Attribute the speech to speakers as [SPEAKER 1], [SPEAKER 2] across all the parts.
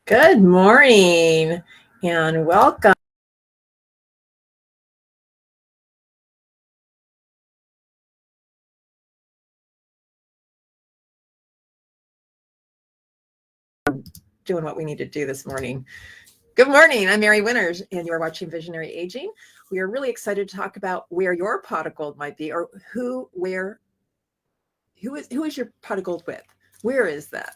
[SPEAKER 1] Good morning and welcome. Doing what we need to do this morning. Good morning. I'm Mary Winters, and you are watching Visionary Aging. We are really excited to talk about where your pot of gold might be, or who is your pot of gold with? Where is that?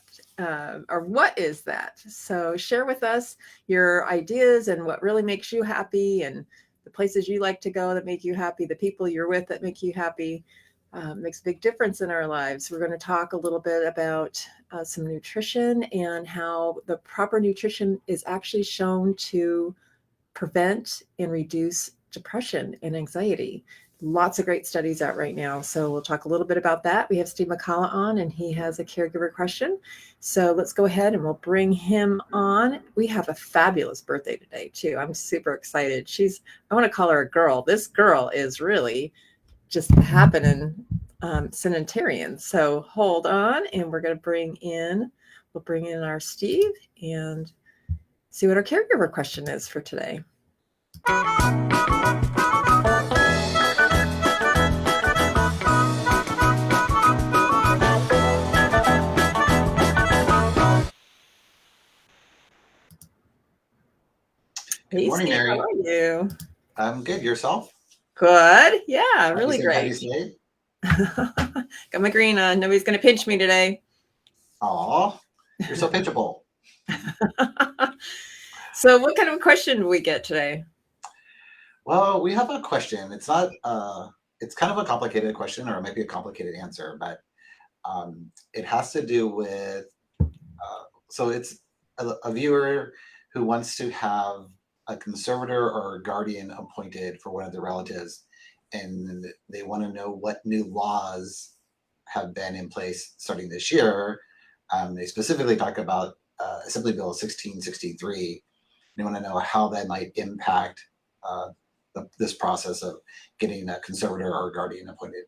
[SPEAKER 1] Or what is that? So share with us your ideas and what really makes you happy, and the places you like to go that make you happy, the people you're with that make you happy. Makes a big difference in our lives. We're going to talk a little bit about some nutrition and how the proper nutrition is actually shown to prevent and reduce depression and anxiety. Lots of great studies out right now. So we'll talk a little bit about that. We have Steve McCullough on, and he has a caregiver question. So let's go ahead and we'll bring him on. We have a fabulous birthday today, too. I'm super excited. I want to call her a girl. This girl is really just happening centenarian. So hold on, and we'll bring in our Steve and see what our caregiver question is for today.
[SPEAKER 2] Good morning,
[SPEAKER 1] Steve,
[SPEAKER 2] Mary.
[SPEAKER 1] how are you?
[SPEAKER 2] I'm good. Yourself?
[SPEAKER 1] Good. Yeah, really
[SPEAKER 2] Happy
[SPEAKER 1] great.
[SPEAKER 2] St.
[SPEAKER 1] Got my green on. Nobody's going to pinch me today.
[SPEAKER 2] Aw, you're so pinchable.
[SPEAKER 1] So what kind of a question do we get today?
[SPEAKER 2] Well, we have a question. It's not, it's kind of a complicated question, or it might be a complicated answer, but it has to do with, so it's a viewer who wants to have a conservator or a guardian appointed for one of their relatives, and they want to know what new laws have been in place starting this year. They specifically talk about Assembly Bill 1663. They want to know how that might impact this process of getting a conservator or guardian appointed.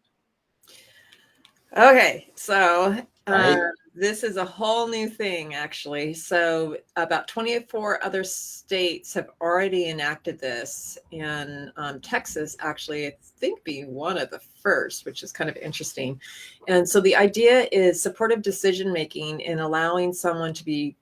[SPEAKER 1] Okay, so
[SPEAKER 2] Right?
[SPEAKER 1] this is a whole new thing, actually. So about 24 other states have already enacted this, and Texas actually, I think, being one of the first, which is kind of interesting. And so the idea is supportive decision making and allowing someone to be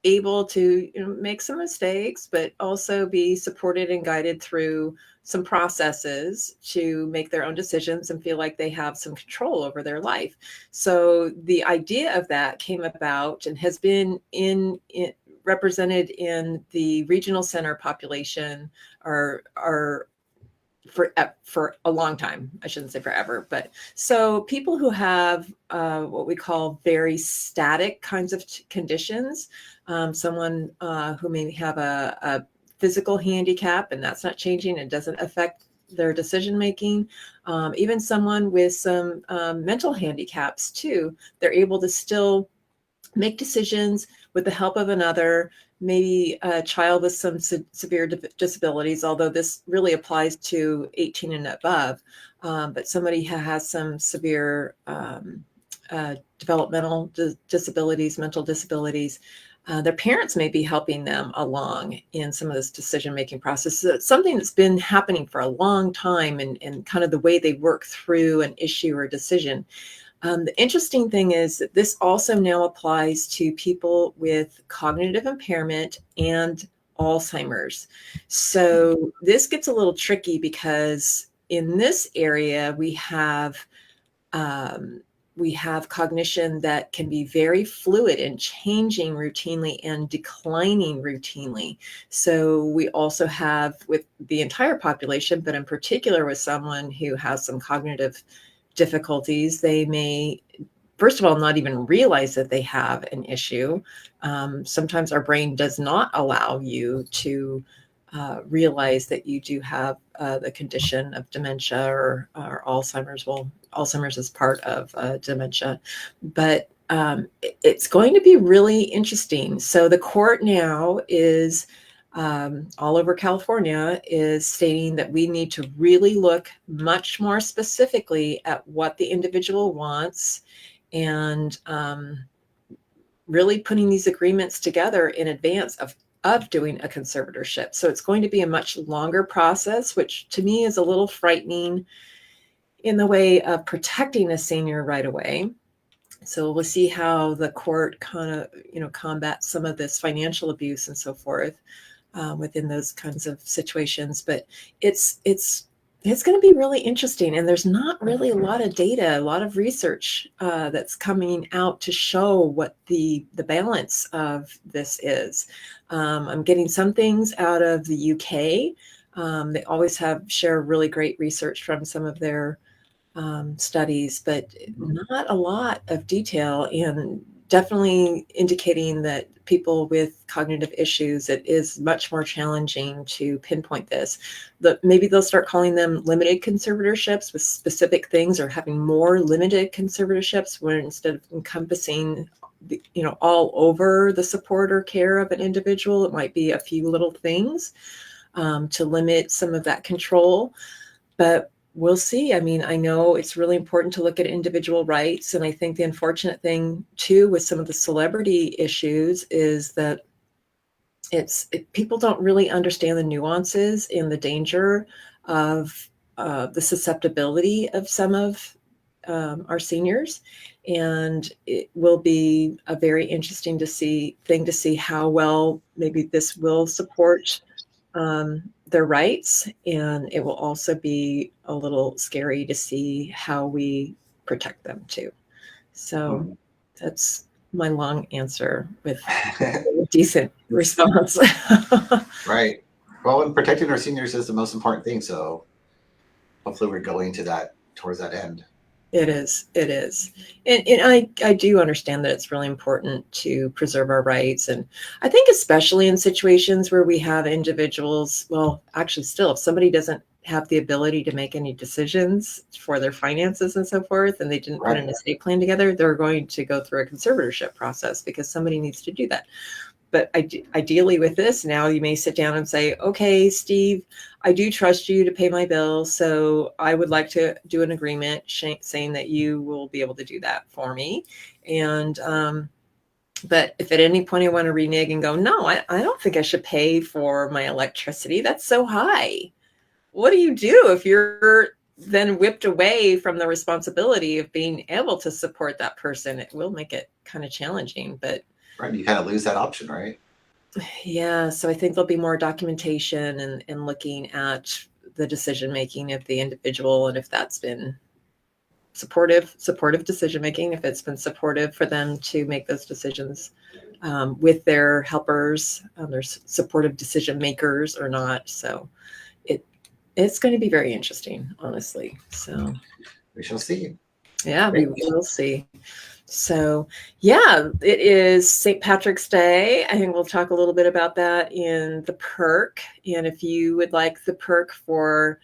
[SPEAKER 1] able to make some mistakes, but also be supported and guided through some processes to make their own decisions and feel like they have some control over their life. So the idea of that came about and has been represented in the regional center population are for a long time. I shouldn't say forever, but so people who have what we call very static kinds of conditions, someone who may have a physical handicap and that's not changing and doesn't affect their decision making, even someone with some mental handicaps too, they're able to still make decisions with the help of another, maybe a child with some severe disabilities, although this really applies to 18 and above, but somebody who has some severe developmental disabilities, mental disabilities, their parents may be helping them along in some of this decision-making process. So it's something that's been happening for a long time, and kind of the way they work through an issue or decision. The interesting thing is that this also now applies to people with cognitive impairment and Alzheimer's. So this gets a little tricky because in this area we have cognition that can be very fluid and changing routinely and declining routinely. So we also have with the entire population, but in particular with someone who has some cognitive difficulties, they may, first of all, not even realize that they have an issue. Sometimes our brain does not allow you to realize that you do have the condition of dementia or Alzheimer's. Well, Alzheimer's is part of dementia, but it's going to be really interesting. So the court now is all over California is stating that we need to really look much more specifically at what the individual wants and really putting these agreements together in advance of doing a conservatorship. So it's going to be a much longer process, which to me is a little frightening in the way of protecting a senior right away. So we'll see how the court kind of, combats some of this financial abuse and so forth within those kinds of situations. But it's going to be really interesting, and there's not really a lot of data, a lot of research that's coming out to show what the balance of this is. I'm getting some things out of the UK. They always share really great research from some of their studies, but not a lot of detail, and definitely indicating that people with cognitive issues, it is much more challenging to pinpoint this. Maybe they'll start calling them limited conservatorships with specific things, or having more limited conservatorships where instead of encompassing all over the support or care of an individual, it might be a few little things to limit some of that control. But we'll see. I mean, I know it's really important to look at individual rights. And I think the unfortunate thing too with some of the celebrity issues is that people don't really understand the nuances and the danger of the susceptibility of some of our seniors. And it will be a very interesting to see how well maybe this will support their rights, and it will also be a little scary to see how we protect them too. So that's my long answer with a decent response.
[SPEAKER 2] Right. Well, and protecting our seniors is the most important thing. So hopefully we're going towards that end.
[SPEAKER 1] It is. And I do understand that it's really important to preserve our rights. And I think especially in situations where we have individuals, well, actually still, if somebody doesn't have the ability to make any decisions for their finances and so forth, and they didn't put an estate plan together, they're going to go through a conservatorship process because somebody needs to do that. But ideally with this, now you may sit down and say, okay, Steve, I do trust you to pay my bills. So I would like to do an agreement saying that you will be able to do that for me. And, but if at any point I want to renege and go, no, I don't think I should pay for my electricity. That's so high. What do you do if you're then whipped away from the responsibility of being able to support that person? It will make it kind of challenging, but
[SPEAKER 2] right, you kind of lose that option, right?
[SPEAKER 1] Yeah, so I think there'll be more documentation and looking at the decision making of the individual, and if that's been supportive decision making, if it's been supportive for them to make those decisions with their helpers, their supportive decision makers or not. So it's going to be very interesting, honestly. So
[SPEAKER 2] we shall see.
[SPEAKER 1] Yeah, we will see. So, yeah, it is St. Patrick's Day. I think we'll talk a little bit about that in the perk. And if you would like the perk for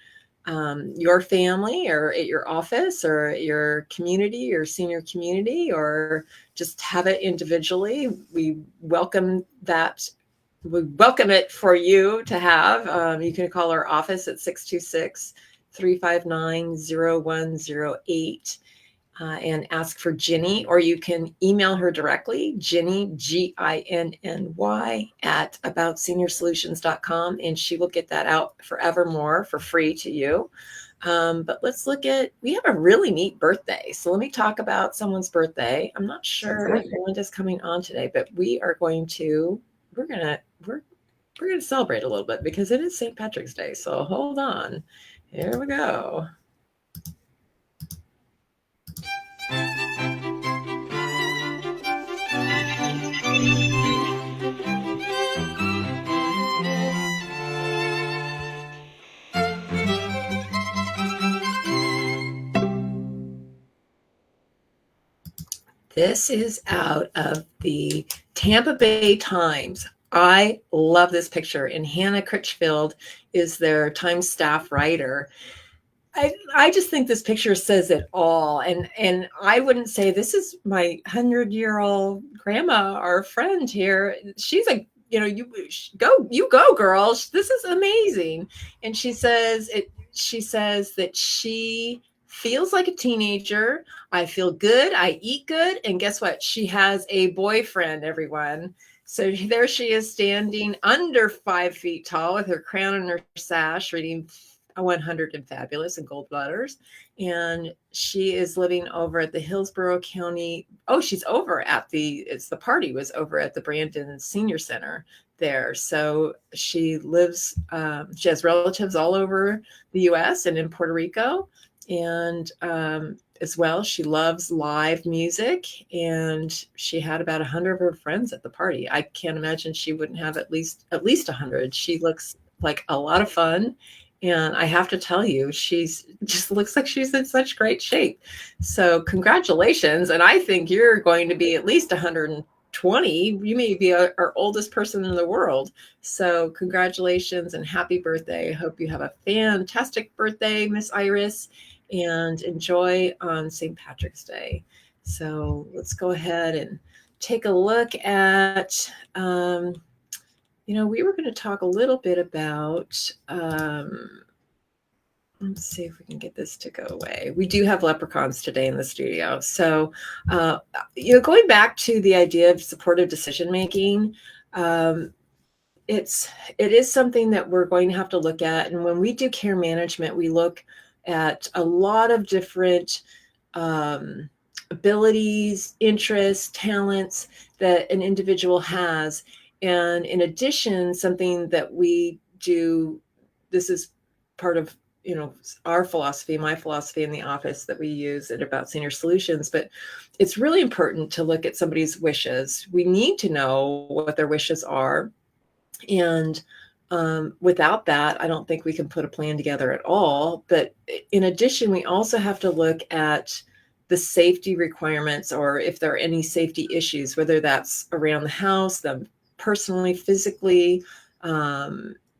[SPEAKER 1] your family or at your office or at your community, your senior community, or just have it individually, we welcome that. We welcome it for you to have. You can call our office at 626-359-0108. And ask for Ginny, or you can email her directly, Ginny, GINNY, at aboutsenior-solutions.com, and she will get that out forevermore for free to you. But let's look at, we have a really neat birthday. So let me talk about someone's birthday. I'm not sure if Melinda's coming on today, but we're going to celebrate a little bit because it is St. Patrick's Day. So hold on. Here we go. This is out of the Tampa Bay Times. I love this picture, and Hannah Critchfield is their Times staff writer. I just think this picture says it all. And I wouldn't say this is my 100-year-old grandma or friend here. She's a, you go, girls. This is amazing. And she says that she feels like a teenager. I feel good. I eat good. And guess what? She has a boyfriend, everyone. So there she is standing under 5 feet tall with her crown and her sash, reading 100 and Fabulous in gold letters. And she is living over at the Hillsborough County. Oh, she's over at the party was over at the Brandon Senior Center there. So she lives, she has relatives all over the US and in Puerto Rico. And as well, she loves live music, and she had about 100 of her friends at the party. I can't imagine she wouldn't have at least 100. She looks like a lot of fun. And I have to tell you, she's just looks like she's in such great shape. So congratulations. And I think you're going to be at least 120. You may be our oldest person in the world. So congratulations and happy birthday. I hope you have a fantastic birthday, Miss Iris, and enjoy on St. Patrick's Day. So let's go ahead and take a look at, we were going to talk a little bit about, let's see if we can get this to go away. We do have leprechauns today in the studio. So, going back to the idea of supportive decision-making, it is something that we're going to have to look at. And when we do care management, we look at a lot of different abilities, interests, talents that an individual has. And in addition, something that we do, this is part of, our philosophy, my philosophy in the office that we use at About Senior Solutions, but it's really important to look at somebody's wishes. We need to know what their wishes are. And without that, I don't think we can put a plan together at all. But in addition, we also have to look at the safety requirements, or if there are any safety issues, whether that's around the house, them personally, physically,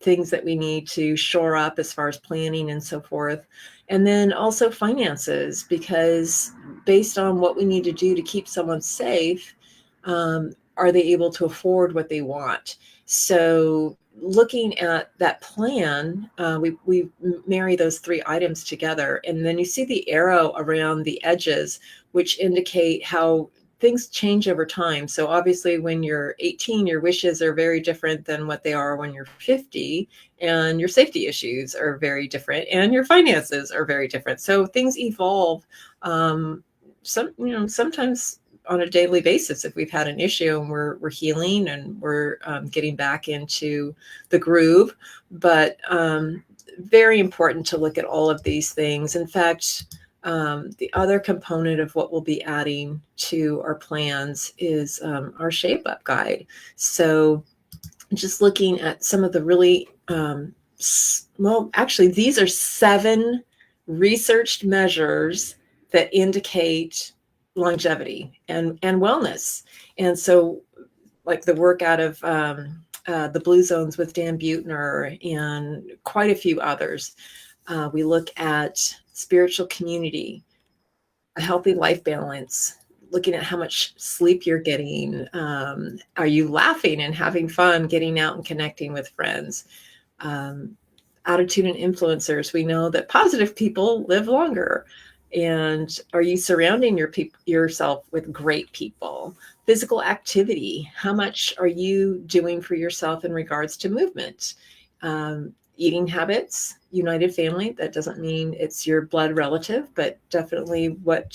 [SPEAKER 1] things that we need to shore up as far as planning and so forth. And then also finances, because based on what we need to do to keep someone safe, are they able to afford what they want? So looking at that plan, we marry those 3 items together. And then you see the arrow around the edges, which indicate how things change over time. So obviously when you're 18, your wishes are very different than what they are when you're 50, and your safety issues are very different, and your finances are very different. So things evolve, sometimes on a daily basis. If we've had an issue and we're healing and we're getting back into the groove, but very important to look at all of these things. In fact, the other component of what we'll be adding to our plans is our Shape Up Guide. So just looking at some of the really, actually, these are 7 researched measures that indicate longevity and wellness. And so like the work out of the Blue Zones with Dan Buettner and quite a few others, we look at spiritual community, a healthy life balance, looking at how much sleep you're getting. Are you laughing and having fun, getting out and connecting with friends? Attitude and influencers. We know that positive people live longer. And are you surrounding yourself with great people? Physical activity. How much are you doing for yourself in regards to movement? Eating habits, United Family. That doesn't mean it's your blood relative, but definitely what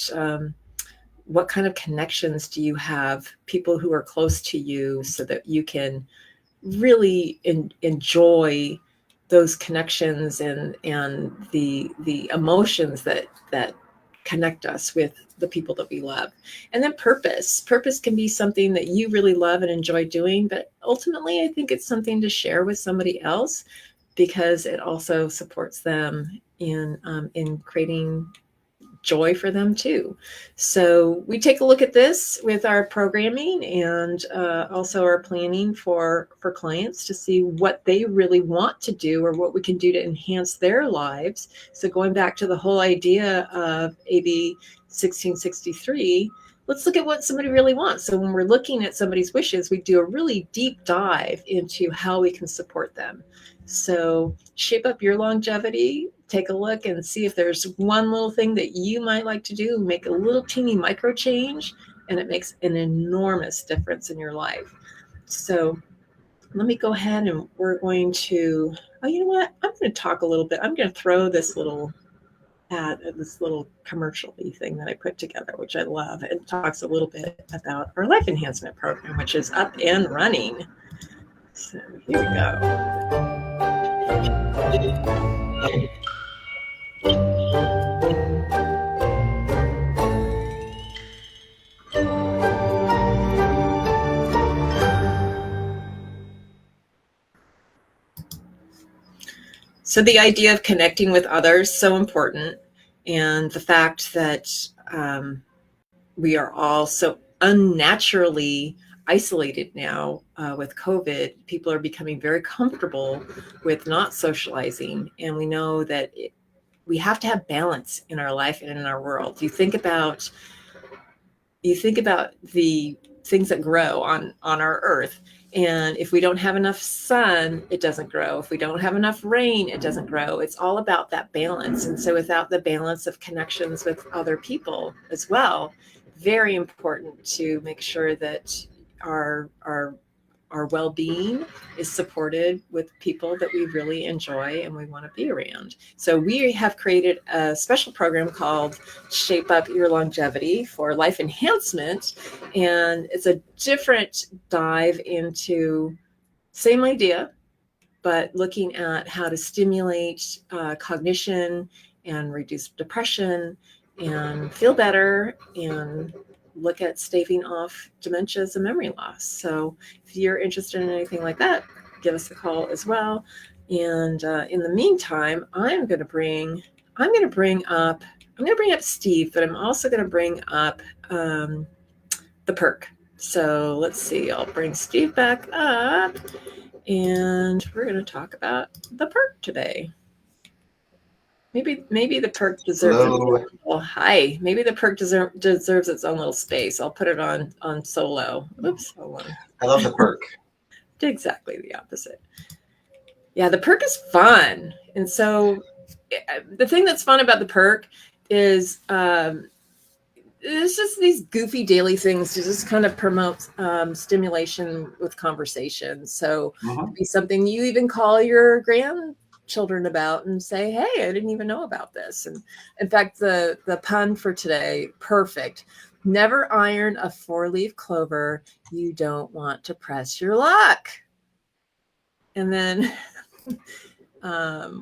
[SPEAKER 1] kind of connections do you have? People who are close to you, so that you can really enjoy those connections and the emotions that connect us with the people that we love. And then purpose can be something that you really love and enjoy doing, but ultimately I think it's something to share with somebody else, because it also supports them in creating joy for them too. So we take a look at this with our programming and also our planning for clients to see what they really want to do or what we can do to enhance their lives. So going back to the whole idea of AB 1663, let's look at what somebody really wants. So when we're looking at somebody's wishes, we do a really deep dive into how we can support them. So shape up your longevity, take a look and see if there's one little thing that you might like to do, make a little teeny micro change, and it makes an enormous difference in your life. So let me go ahead and we're going to, oh, you know what? I'm going to talk a little bit. I'm going to throw this little ad, this little commercial-y thing that I put together, which I love. It talks a little bit about our life enhancement program, which is up and running. So here we go. So the idea of connecting with others, so important. And the fact that we are all so unnaturally isolated now with COVID. People are becoming very comfortable with not socializing. And we know that we have to have balance in our life and in our world. You think about the things that grow on our earth. And if we don't have enough sun, it doesn't grow. If we don't have enough rain, it doesn't grow. It's all about that balance. And so without the balance of connections with other people as well, very important to make sure that our well-being is supported with people that we really enjoy and we want to be around. So we have created a special program called Shape Up Your Longevity for life enhancement. And it's a different dive into same idea, but looking at how to stimulate cognition and reduce depression and feel better and look at staving off dementias and memory loss. So if you're interested in anything like that, give us a call as well. And in the meantime, I'm going to bring up Steve, but I'm also going to bring up the perk. So let's see, I'll bring Steve back up and we're going to talk about the perk today. Maybe the perk deserves hi. Maybe the perk deserves its own little space. I'll put it on solo. Oops, hold on.
[SPEAKER 2] I love the perk.
[SPEAKER 1] Exactly the opposite. Yeah, the perk is fun. And so the thing that's fun about the perk is it's just these goofy daily things to just kind of promote stimulation with conversation. So it'd be something you even call your grandchildren about and say, hey, I didn't even know about this. And in fact, the pun for today, perfect. Never iron a 4-leaf clover. You don't want to press your luck. And then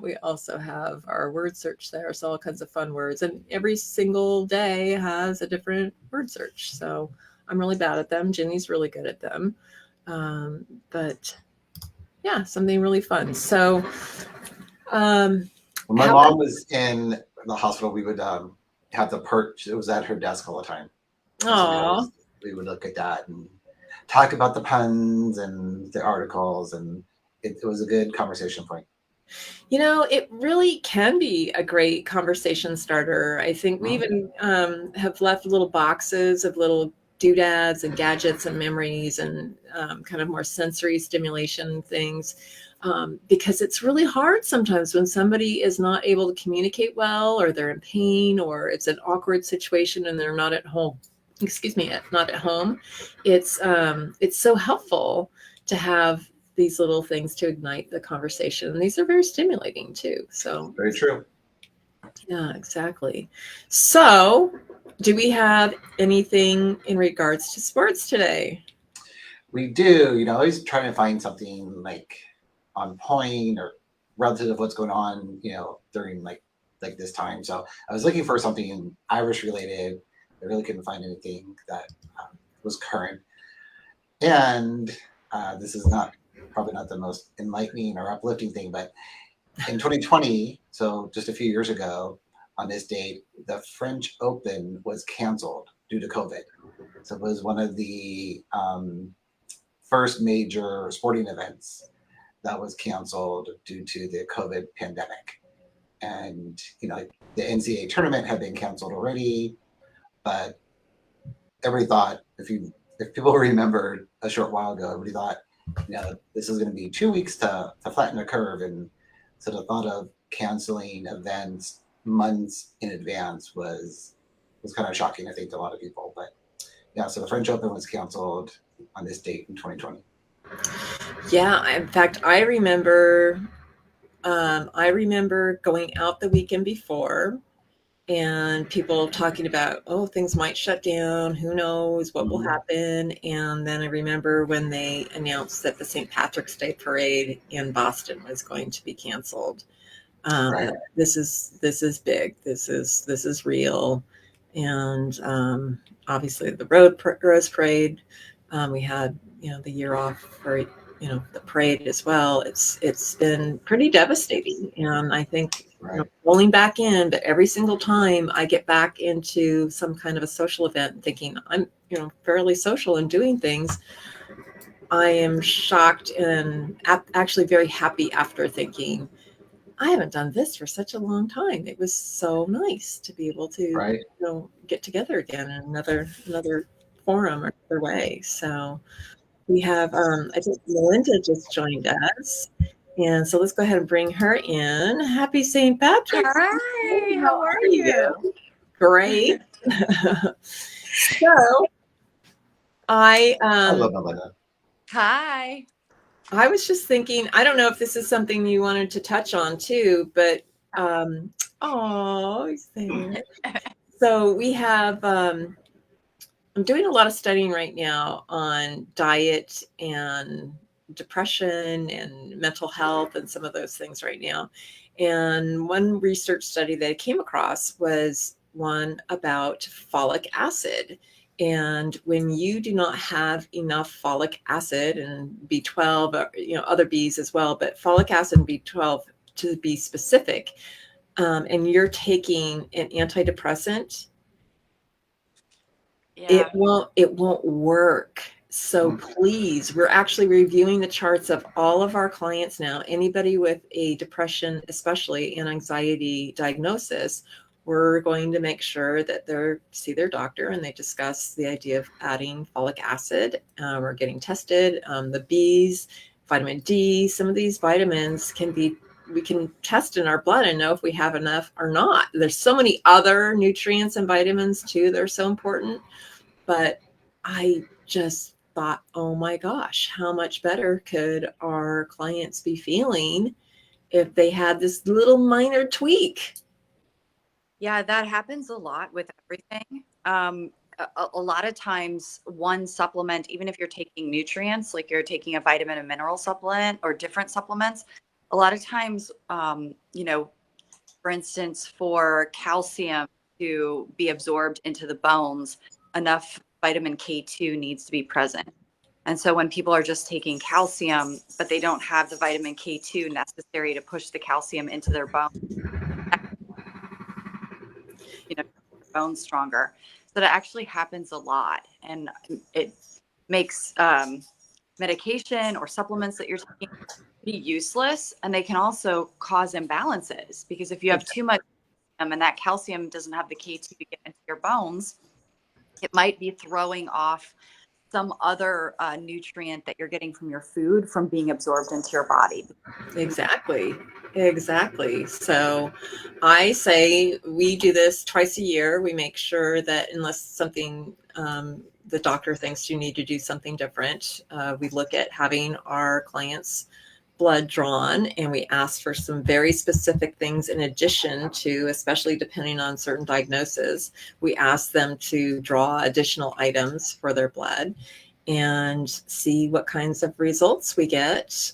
[SPEAKER 1] we also have our word search there. So all kinds of fun words, and every single day has a different word search. So I'm really bad at them. Ginny's really good at them. But yeah, something really fun. So when
[SPEAKER 2] my mom was in the hospital, we would have the perk. It was at her desk all the time. So we would look at that and talk about the puns and the articles, and it was a good conversation point.
[SPEAKER 1] You know, it really can be a great conversation starter. I think we even have left little boxes of little doodads and gadgets and memories and kind of more sensory stimulation things, because it's really hard sometimes when somebody is not able to communicate well, or they're in pain, or it's an awkward situation and they're not at home. Not at home. It's so helpful to have these little things to ignite the conversation. And these are very stimulating too. So
[SPEAKER 2] very true.
[SPEAKER 1] Yeah, exactly. So do we have anything in regards to sports today?
[SPEAKER 2] We do, always trying to find something like on point or relative to what's going on, during like this time. So I was looking for something Irish related. I really couldn't find anything that was current. And this is probably not the most enlightening or uplifting thing, but in 2020, so just a few years ago on this date, the French Open was canceled due to COVID. So it was one of the first major sporting events that was canceled due to the COVID pandemic. And, the NCAA tournament had been canceled already, but everybody thought, if people remember a short while ago, everybody thought, this is going to be 2 weeks to flatten the curve, and so the thought of canceling events months in advance was kind of shocking, I think, to a lot of people. But yeah, so the French Open was canceled on this date in 2020.
[SPEAKER 1] Yeah, in fact, I remember going out the weekend before and people talking about, oh, things might shut down. Who knows what will happen? And then I remember when they announced that the St. Patrick's Day parade in Boston was going to be canceled.
[SPEAKER 2] Right.
[SPEAKER 1] This is big. This is real. And obviously the Rose Parade. We had the year off for the parade as well. It's been pretty devastating, and I think rolling back in. But every single time I get back into some kind of a social event, thinking I'm fairly social and doing things, I am shocked and actually very happy after thinking, I haven't done this for such a long time. It was so nice to be able to get together again in another forum or another way. So we have, I think Melinda just joined us. And so let's go ahead and bring her in. Happy St. Patrick's Day.
[SPEAKER 3] Hi, how are you?
[SPEAKER 1] Great. So I
[SPEAKER 2] love Melinda.
[SPEAKER 3] Hi.
[SPEAKER 1] I was just thinking, I don't know if this is something you wanted to touch on too, but he's there. So we have I'm doing a lot of studying right now on diet and depression and mental health and some of those things right now. And one research study that I came across was one about folic acid. And when you do not have enough folic acid and B12, other Bs as well, but folic acid and B12 to be specific, and you're taking an antidepressant, it won't work. So please, we're actually reviewing the charts of all of our clients now. Anybody with a depression, especially an anxiety diagnosis, we're going to make sure that they see their doctor and they discuss the idea of adding folic acid. We're getting tested. The Bs, vitamin D, some of these vitamins we can test in our blood and know if we have enough or not. There's so many other nutrients and vitamins too that are so important. But I just thought, oh my gosh, how much better could our clients be feeling if they had this little minor tweak?
[SPEAKER 3] Yeah, that happens a lot with everything. A lot of times one supplement, even if you're taking nutrients, like you're taking a vitamin and mineral supplement or different supplements, a lot of times, for instance, for calcium to be absorbed into the bones, enough vitamin K2 needs to be present. And so when people are just taking calcium, but they don't have the vitamin K2 necessary to push the calcium into their bones, bones stronger. So that actually happens a lot. And it makes medication or supplements that you're taking pretty useless. And they can also cause imbalances, because if you have too much and that calcium doesn't have the K2 to get into your bones, it might be throwing off some other nutrient that you're getting from your food from being absorbed into your body.
[SPEAKER 1] Exactly. So I say we do this twice a year. We make sure that unless something the doctor thinks you need to do something different, we look at having our clients' blood drawn, and we ask for some very specific things in addition to, especially depending on certain diagnoses, we ask them to draw additional items for their blood and see what kinds of results we get.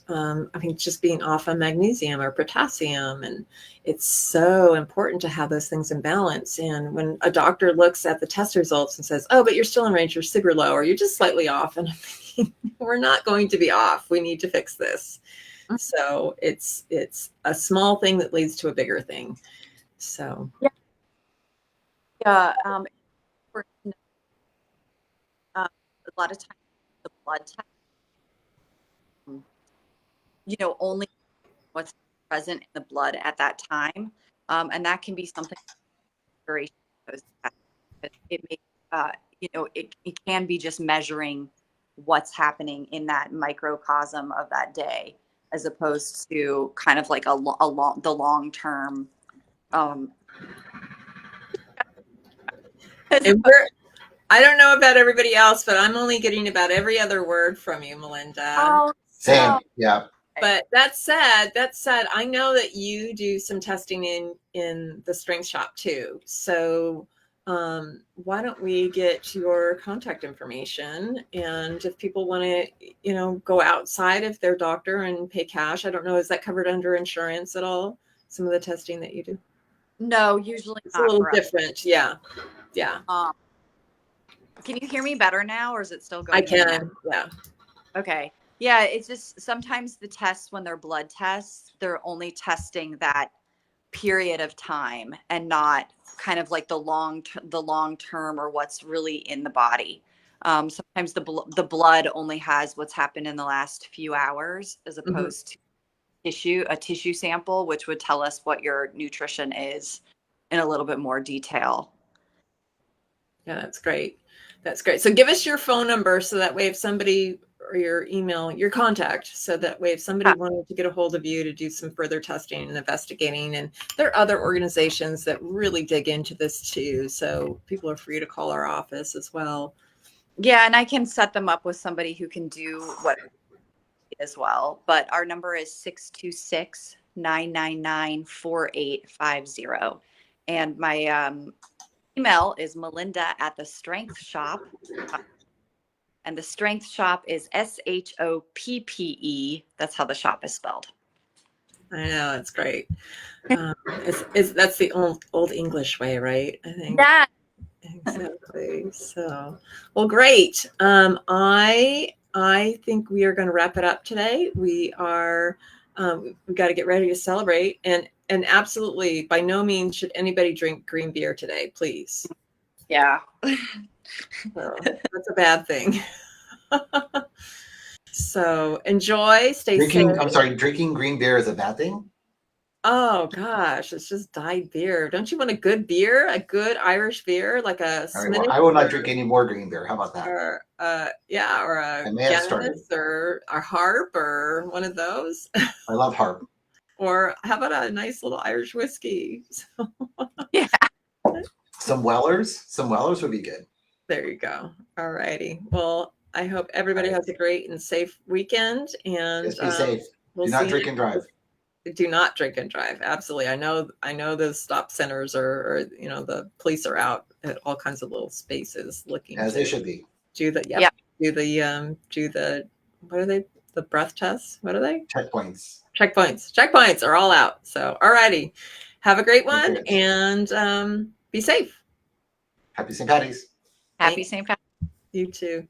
[SPEAKER 1] Just being off on magnesium or potassium. And it's so important to have those things in balance. And when a doctor looks at the test results and says, oh, but you're still in range, you're super low, or you're just slightly off. And we're not going to be off. We need to fix this. So it's a small thing that leads to a bigger thing. So
[SPEAKER 3] a lot of times the blood test, only what's present in the blood at that time, and that can be something it may it can be just measuring what's happening in that microcosm of that day, as opposed to kind of like the long term.
[SPEAKER 1] And I don't know about everybody else, but I'm only getting about every other word from you, Melinda.
[SPEAKER 3] Oh,
[SPEAKER 2] Same. Yeah.
[SPEAKER 1] But that said, I know that you do some testing in the strength shop too. So why don't we get your contact information? And if people want to, go outside of their doctor and pay cash, I don't know, is that covered under insurance at all? Some of the testing that you do?
[SPEAKER 3] no, usually
[SPEAKER 1] It's a
[SPEAKER 3] not
[SPEAKER 1] little
[SPEAKER 3] for us.
[SPEAKER 1] different. Yeah. Yeah.
[SPEAKER 3] Can you hear me better now, or is it still going?
[SPEAKER 1] I can. Yeah.
[SPEAKER 3] Okay. Yeah, it's just sometimes the tests, when they're blood tests, they're only testing that period of time and not kind of like the long term or what's really in the body. Sometimes the blood only has what's happened in the last few hours, as opposed to a tissue sample, which would tell us what your nutrition is in a little bit more detail.
[SPEAKER 1] Yeah, that's great. That's great. So give us your phone number so that way if somebody, or your email, your contact, so that way if somebody wanted to get a hold of you to do some further testing and investigating, and there are other organizations that really dig into this too. So people are free to call our office as well.
[SPEAKER 3] Yeah, and I can set them up with somebody who can do what as well. But our number is 626-999-4850. And my email is melinda@thestrengthshop. And the Strength Shop is SHOPPE. That's how the shop is spelled.
[SPEAKER 1] I know, it's great. That's the old English way, right? I think.
[SPEAKER 3] Yeah.
[SPEAKER 1] Exactly. So, well, great. I think we are going to wrap it up today. We are, we've got to get ready to celebrate, and absolutely, by no means should anybody drink green beer today, please.
[SPEAKER 3] Yeah.
[SPEAKER 1] So, that's a bad thing. So enjoy, stay safe.
[SPEAKER 2] I'm sorry, drinking green beer is a bad thing?
[SPEAKER 1] Oh gosh, it's just dyed beer. Don't you want a good beer, a good Irish beer, like a
[SPEAKER 2] All right,
[SPEAKER 1] Smithwick?
[SPEAKER 2] well, I will not drink any more green beer. How about that?
[SPEAKER 1] Or or a
[SPEAKER 2] I may have started.
[SPEAKER 1] Guinness or a Harp or one of those.
[SPEAKER 2] I love Harp.
[SPEAKER 1] Or how about a nice little Irish whiskey?
[SPEAKER 3] Yeah.
[SPEAKER 2] Some Wellers would be good.
[SPEAKER 1] There you go. All righty. Well, I hope everybody has a great and safe weekend. And
[SPEAKER 2] Just be safe.
[SPEAKER 1] We'll
[SPEAKER 2] Do not drink and drive.
[SPEAKER 1] Do not drink and drive. Absolutely. I know those stop centers or the police are out at all kinds of little spaces looking.
[SPEAKER 2] As they should be.
[SPEAKER 1] Do the what are they? The breath tests. What are they?
[SPEAKER 2] Checkpoints.
[SPEAKER 1] Checkpoints are all out. So, all righty. Have a great one and be safe.
[SPEAKER 2] Happy St. Patty's.
[SPEAKER 3] Happy St. Patty's.
[SPEAKER 1] You too.